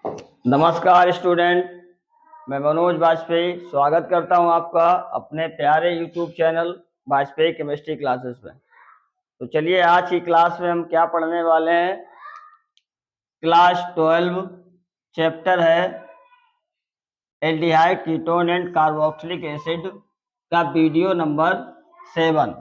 नमस्कार स्टूडेंट, मैं मनोज वाजपेयी स्वागत करता हूं आपका अपने प्यारे YouTube channel Vajpayee chemistry classes में। तो चलिए आज की क्लास में हम क्या पढ़ने वाले हैं। क्लास 12 चैप्टर है aldehyde ketone and carboxylic acid का वीडियो नंबर 7।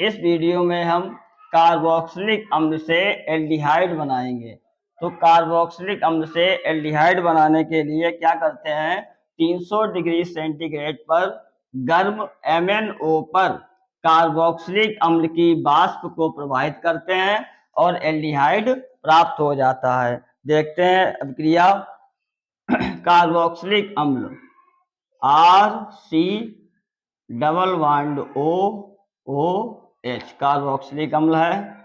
इस वीडियो में हम कार्बोक्सिलिक अम्ल से एल्डिहाइड बनाएंगे। तो कार्बोक्सिलिक अम्ल से एल्डिहाइड बनाने के लिए क्या करते हैं, 300 डिग्री सेंटीग्रेड पर गर्म MnO पर कार्बोक्सिलिक अम्ल की वाष्प को प्रवाहित करते हैं और एल्डिहाइड प्राप्त हो जाता है। देखते हैं अभिक्रिया। कार्बोक्सिलिक अम्ल RC double bond OH carboxylic अम्ल है।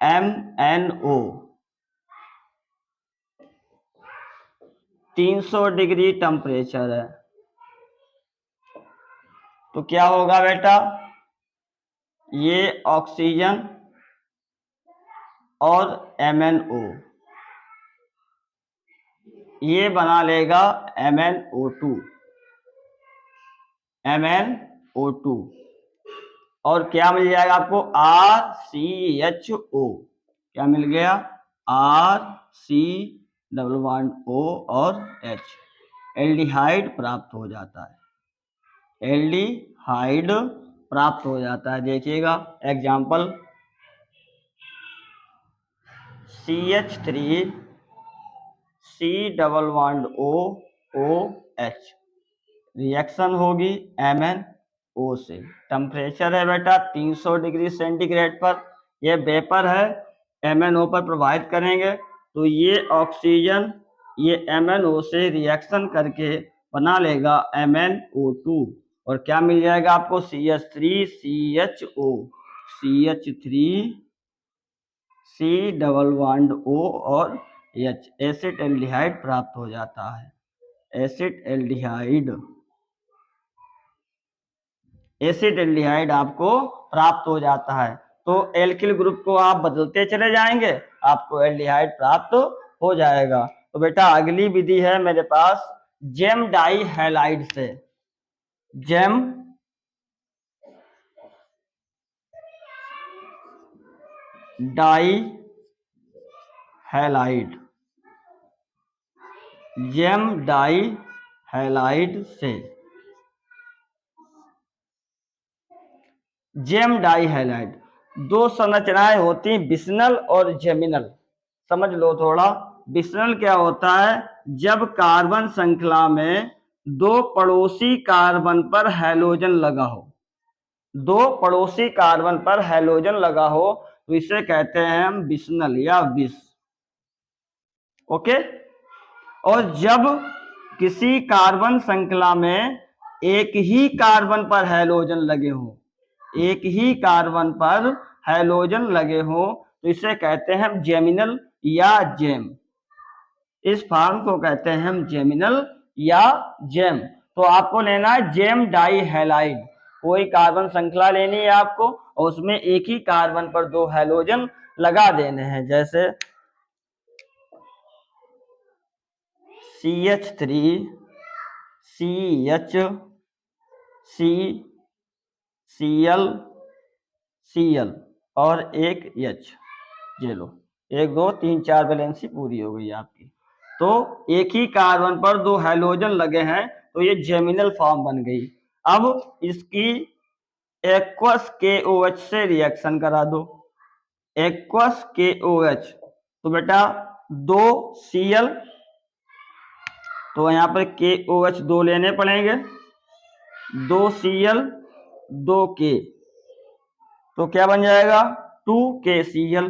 MnO 300 डिग्री टेम्परेचर है। तो क्या होगा बेटा, ये ऑक्सीजन और MnO ये बना लेगा MnO2 और क्या मिल जाएगा आपको, RCHO। क्या मिल गया, RC डबल बॉन्ड O और H, एल्डिहाइड प्राप्त हो जाता है। एल्डिहाइड प्राप्त हो जाता है। देखिएगा example, CH3 C double bond OH reaction होगी MnO से। टेम्परेचर है बेटा 300 डिग्री सेंटीग्रेड पर, ये वेपर है, MnO पर प्रवाहित करेंगे तो ये ऑक्सीजन ये MnO से रिएक्शन करके बना लेगा MnO2 और क्या मिल जाएगा आपको, CH3CHO C double bond O और H, एसिड एल्डिहाइड प्राप्त हो जाता है। एसिड एल्डिहाइड आपको प्राप्त हो जाता है। तो एल्किल ग्रुप को आप बदलते चले जाएंगे, आपको एल्डिहाइड प्राप्त हो जाएगा। तो बेटा अगली विधि है मेरे पास जेम डाई हैलाइड से। Gem dihalide, gem dihalide से। जेम डाई हैलाइड दो संरचनाएं होती हैं, बिस्नल और जेमिनल। समझ लो थोड़ा। बिस्नल क्या होता है, जब कार्बन श्रृंखला में दो पड़ोसी कार्बन पर हैलोजन लगा हो, दो पड़ोसी कार्बन पर हैलोजन लगा हो तो इसे कहते हैं हम बिस्नल या बिस। ओके। और जब किसी कार्बन श्रृंखला में एक ही कार्बन पर हैलोजन लगे हो, एक ही कार्बन पर हैलोजन लगे हो तो इसे कहते हैं हम जेमिनल या जेम। इस फॉर्म को कहते हैं हम जेमिनल या जेम। तो आपको लेना है जेम डाई हैलाइड। कोई कार्बन श्रृंखला लेनी है आपको और उसमें एक ही कार्बन पर दो हैलोजन लगा देने हैं, जैसे CH3 CH Cl और एक H। ये लो 1 2 3 4 वैलेंसी पूरी हो गई आपकी। तो एक ही कार्बन पर दो हैलोजन लगे हैं तो ये जेमिनल फॉर्म बन गई। अब इसकी एक्वस KOH से रिएक्शन करा दो। एक्वस KOH तो बेटा 2 Cl, तो यहाँ पर KOH 2 लेने पड़ेंगे, 2 Cl 2 K, तो क्या बन जाएगा 2KCl,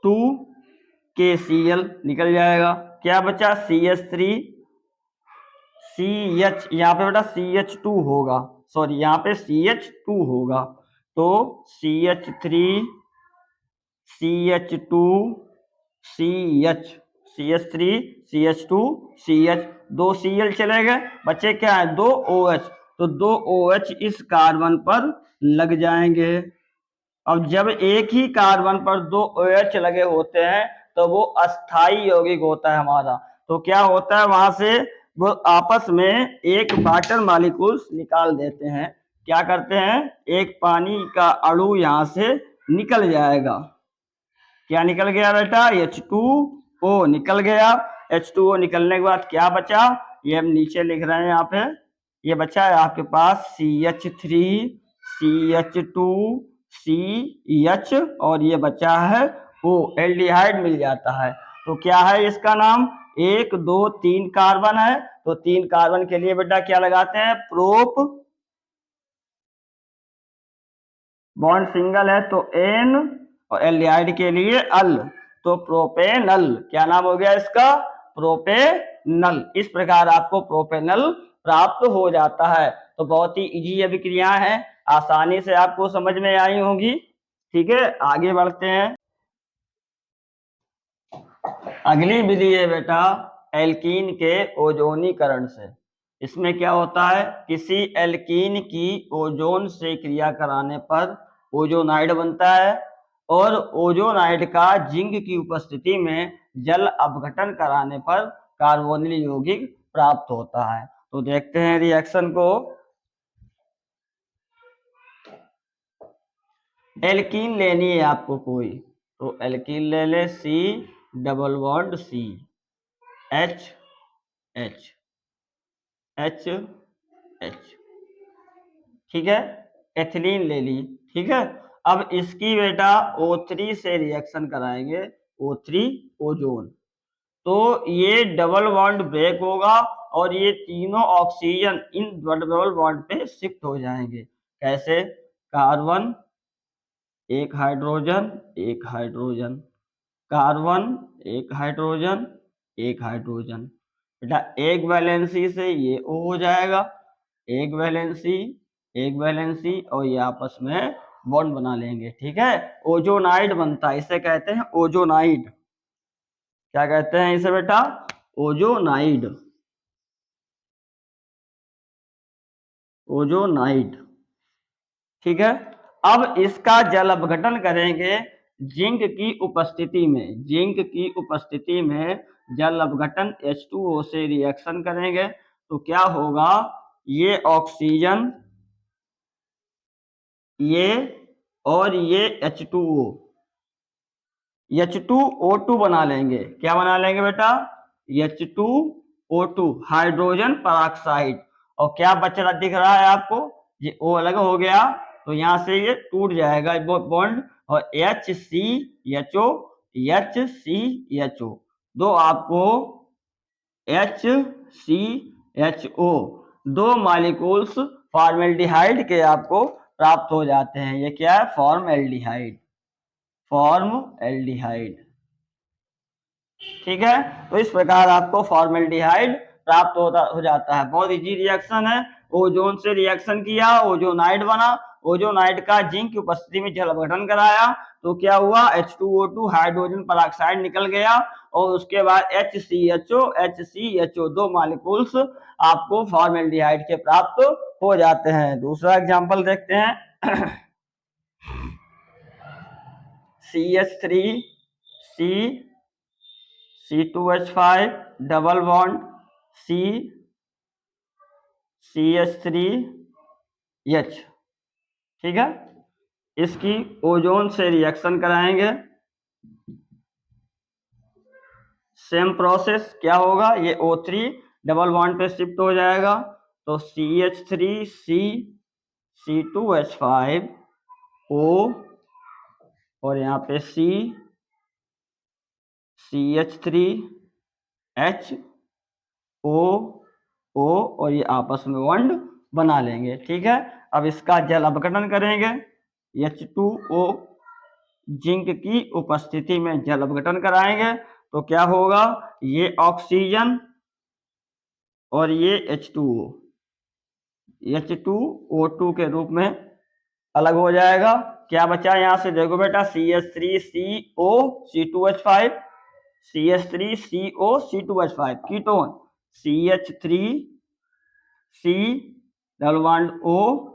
2KCl निकल जाएगा। क्या बचा CH3 CH, यहाँ पे बेटा CH2 होगा, सॉरी यहाँ पे CH2 होगा, तो CH3 CH2 CH, CH3 CH2 CH, 2 Cl चले गए, बचे क्या है 2 OH, तो 2 OH इस कार्बन पर लग जाएंगे। अब जब एक ही कार्बन पर दो OH लगे होते हैं तो वो अस्थाई यौगिक होता है हमारा। तो क्या होता है वहां से वो आपस में एक वाटर मॉलिक्यूल्स निकाल देते हैं। क्या करते हैं, एक पानी का अणु यहां से निकल जाएगा। क्या निकल गया बेटा, H2O निकल गया। H2O निकलने के बाद क्या बचा, ये हम नीचे लिख रहे हैं यहाँ पे, ये बचा है आपके पास CH3 CH2 CH और ये बचा है O, एल्डिहाइड मिल जाता है। तो क्या है इसका नाम, 1 2 3 कार्बन है, तो 3 कार्बन के लिए बेटा क्या लगाते हैं, प्रोप, बॉन्ड सिंगल है तो N, और एल्डिहाइड के लिए अल, तो प्रोपेनल। क्या नाम हो गया इसका, प्रोपेनल। इस प्रकार आपको प्रोपेनल प्राप्त हो जाता है। तो बहुत ही इजी अभिक्रिया है, आसानी से आपको समझ में आई होगी। ठीक है, आगे बढ़ते हैं। अगली विधि है बेटा एल्कीन के ओजोनीकरण से। इसमें क्या होता है, किसी एल्कीन की ओजोन से क्रिया कराने पर ओजोनाइड बनता है, और ओजोनाइड का जिंक की उपस्थिति में जल अपघटन कराने पर कार्बोनिल यौगिक प्राप्त होता है। तो देखते हैं रिएक्शन को। एल्कीन लेनी है आपको कोई, तो एल्कीन ले ले, C double bond C, H H H H, ठीक है। एथिलीन ले ली, ठीक है। अब इसकी बेटा O3 से रिएक्शन कराएंगे, O3 ओजोन, तो ये डबल बॉन्ड ब्रेक होगा और ये तीनों ऑक्सीजन इन डबल बॉन्ड पे शिफ्ट हो जाएंगे। कैसे, कार्बन एक हाइड्रोजन एक हाइड्रोजन, कार्बन एक हाइड्रोजन एक हाइड्रोजन, बेटा एक वैलेंसी से ये O हो जाएगा, एक वैलेंसी और ये आपस में बॉन्ड बना लेंगे। ठीक है, ओजोनाइड बनता है, इसे कहते हैं ओजोनाइड। क्या कहते हैं इसे बेटा, ओजोनाइड, ओजोनाइड। ठीक है, अब इसका जल अपघटन करेंगे जिंक की उपस्थिति में, जिंक की उपस्थिति में जल अपघटन H2O से रिएक्शन करेंगे, तो क्या होगा, ये ऑक्सीजन, ये और ये H2O, H2O2 बना लेंगे। क्या बना लेंगे बेटा, H2O2 हाइड्रोजन पेरोक्साइड। और क्या बच रहा दिख रहा है आपको, ये O अलग हो गया, तो यहां से ये टूट जाएगा बॉन्ड, और HCHO HCHO, दो आपको HCHO दो मॉलिक्यूल्स फॉर्मेल्डिहाइड के आपको प्राप्त हो जाते हैं। ये क्या है, फॉर्मेल्डिहाइड, फॉर्मएल्डिहाइड। ठीक है, तो इस प्रकार आपको फॉर्मेल्डिहाइड प्राप्त हो जाता है। बहुत इजी रिएक्शन है। ओजोन से रिएक्शन किया, ओजोनाइड बना, ओजोनाइड का जिंक की उपस्थिति में जल अपघटन कराया, तो क्या हुआ, H2O2 हाइड्रोजन पेरोक्साइड निकल गया, और उसके बाद HCHO दो मॉलिक्यूल्स आपको फॉर्मेल्डिहाइड के प्राप्त हो जाते हैं। दूसरा एग्जांपल देखते हैं CH3 C C2H5 double bond C CH3H, ठीक है। इसकी ओजोन से रिएक्शन कराएंगे, सेम प्रोसेस, क्या होगा, ये O3 डबल बॉन्ड पे शिफ्ट हो जाएगा, तो CH3C C2H5O और यहाँ पे CH3HO और ये आपस में बॉन्ड बना लेंगे। ठीक है, अब इसका जल अपघटन करेंगे, H2O जिंक की उपस्थिति में जल अपघटन कराएंगे, तो क्या होगा, ये ऑक्सीजन और ये H2O के रूप में अलग हो जाएगा। क्या बचा यहां से, देखो बेटा, CH3CO C2H5 CH3CO C2H5 ketone, CH3C double bond O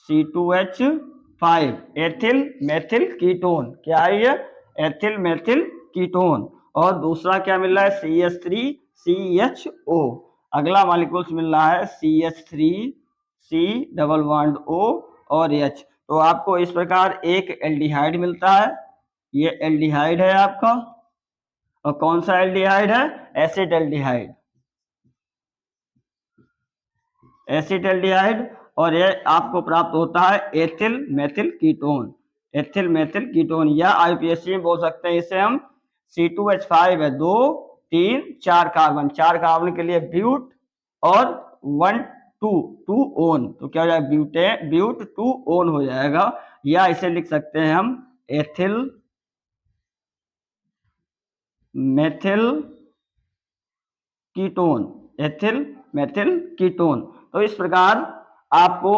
C2H5 ethyl methyl ketone. क्या है ये, एथिल मेथिल कीटोन। और दूसरा क्या मिल रहा है CH3CHO। अगला मॉलिक्यूल्स मिल रहा है CH3C डबल बॉन्ड O और H। तो आपको इस प्रकार एक एल्डिहाइड मिलता है, ये एल्डिहाइड है आपका। और कौन सा एल्डिहाइड है? Acetaldehyde, acetaldehyde. और ये आपको प्राप्त होता है ethyl methyl ketone, ethyl methyl ketone, या आईपीएससी में बोल सकते हैं इसे हम C2H5 है, 2 3 4 कार्बन, 4 कार्बन के लिए ब्यूट और 1 2 2 ओन, तो क्या हो जाएगा ब्यूटेन, ब्यूट 2 ओन हो जाएगा। या इसे लिख सकते हैं हम ethyl methyl ketone, ethyl methyl ketone. तो इस प्रकार आपको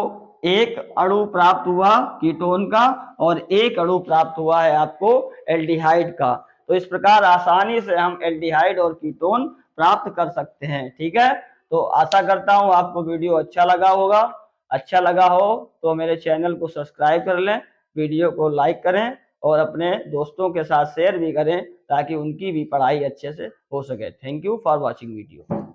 एक अणु प्राप्त हुआ कीटोन का और एक अणु प्राप्त हुआ है आपको एल्डिहाइड का। तो इस प्रकार आसानी से हम एल्डिहाइड और कीटोन प्राप्त कर सकते हैं। ठीक है, तो आशा करता हूं आपको वीडियो अच्छा लगा होगा। अच्छा लगा हो तो मेरे चैनल को सब्सक्राइब कर लें, वीडियो को लाइक करें और अपने दोस्तों के साथ शेयर भी करें ताकि उनकी भी पढ़ाई अच्छे से हो सके। Thank you for watching video.